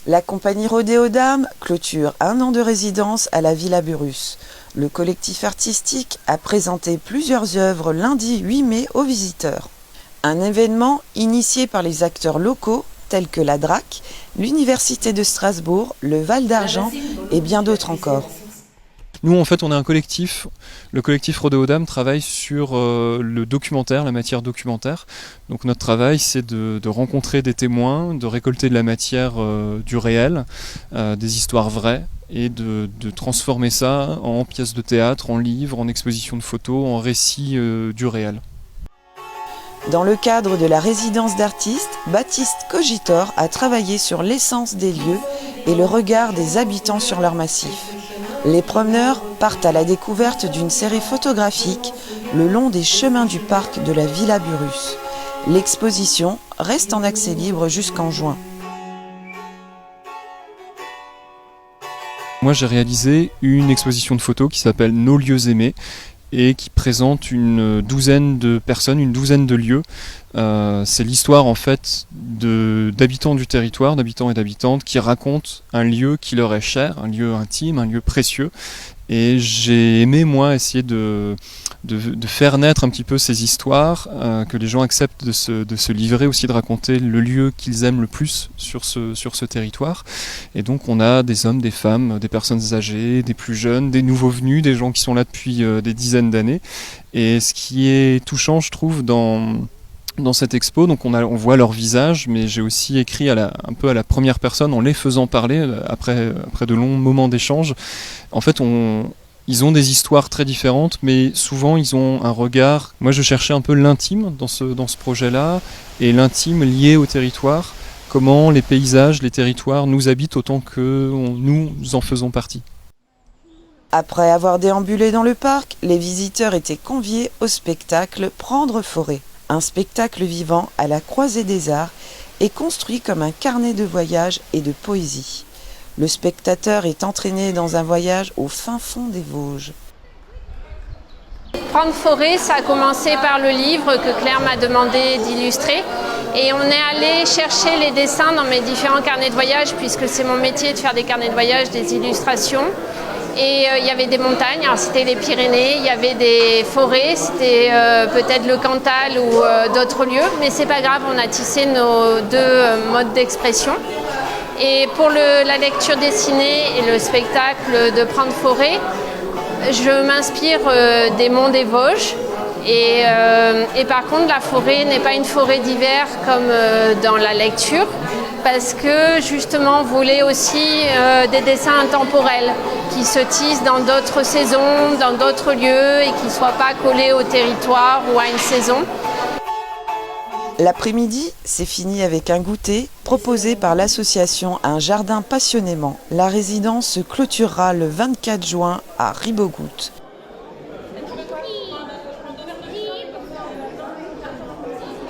La compagnie Rodéo d'âme clôture 1 an de résidence à la Villa Burrus. Le collectif artistique a présenté plusieurs œuvres lundi 8 mai aux visiteurs. Un événement initié par les acteurs locaux tels que la DRAC, l'Université de Strasbourg, le Val d'Argent et bien d'autres encore. Nous, en fait, on est un collectif. Le collectif Rodéo d'âme travaille sur le documentaire, la matière documentaire. Donc notre travail, c'est de rencontrer des témoins, de récolter de la matière du réel, des histoires vraies, et de transformer ça en pièces de théâtre, en livres, en expositions de photos, en récits du réel. Dans le cadre de la résidence d'artistes, Baptiste Cogitor a travaillé sur l'essence des lieux et le regard des habitants sur leur massif. Les promeneurs partent à la découverte d'une série photographique le long des chemins du parc de la Villa Burrus. L'exposition reste en accès libre jusqu'en juin. Moi, j'ai réalisé une exposition de photos qui s'appelle Nos lieux aimés et qui présente une douzaine de personnes, une douzaine de lieux. C'est l'histoire en fait d'habitants du territoire, d'habitants et d'habitantes qui racontent un lieu qui leur est cher, un lieu intime, un lieu précieux. Et j'ai aimé, moi, essayer de faire naître un petit peu ces histoires, que les gens acceptent de se livrer, aussi de raconter le lieu qu'ils aiment le plus sur ce territoire. Et donc on a des hommes, des femmes, des personnes âgées, des plus jeunes, des nouveaux venus, des gens qui sont là depuis des dizaines d'années. Et ce qui est touchant, je trouve, dans cette expo, donc on voit leur visage, mais j'ai aussi écrit un peu à la première personne en les faisant parler après de longs moments d'échange. En fait, ils ont des histoires très différentes, mais souvent ils ont un regard. Moi, je cherchais un peu l'intime dans ce projet-là, et l'intime lié au territoire. Comment les paysages, les territoires nous habitent autant que nous en faisons partie. Après avoir déambulé dans le parc, les visiteurs étaient conviés au spectacle Prendre Forêt. Un spectacle vivant à la croisée des arts est construit comme un carnet de voyage et de poésie. Le spectateur est entraîné dans un voyage au fin fond des Vosges. Prendre Forêt, ça a commencé par le livre que Claire m'a demandé d'illustrer. Et on est allé chercher les dessins dans mes différents carnets de voyage, puisque c'est mon métier de faire des carnets de voyage, des illustrations. Et il y avait des montagnes, alors c'était les Pyrénées, il y avait des forêts, c'était peut-être le Cantal ou d'autres lieux, mais c'est pas grave, on a tissé nos deux modes d'expression. Et pour la lecture dessinée et le spectacle de Prendre Forêt, je m'inspire des monts des Vosges. Et par contre, la forêt n'est pas une forêt d'hiver comme dans la lecture, parce que justement, on voulait aussi des dessins intemporels qui se tissent dans d'autres saisons, dans d'autres lieux et qui ne soient pas collés au territoire ou à une saison. L'après-midi, c'est fini avec un goûter proposé par l'association Un Jardin Passionnément. La résidence se clôturera le 24 juin à Ribeaugoutte.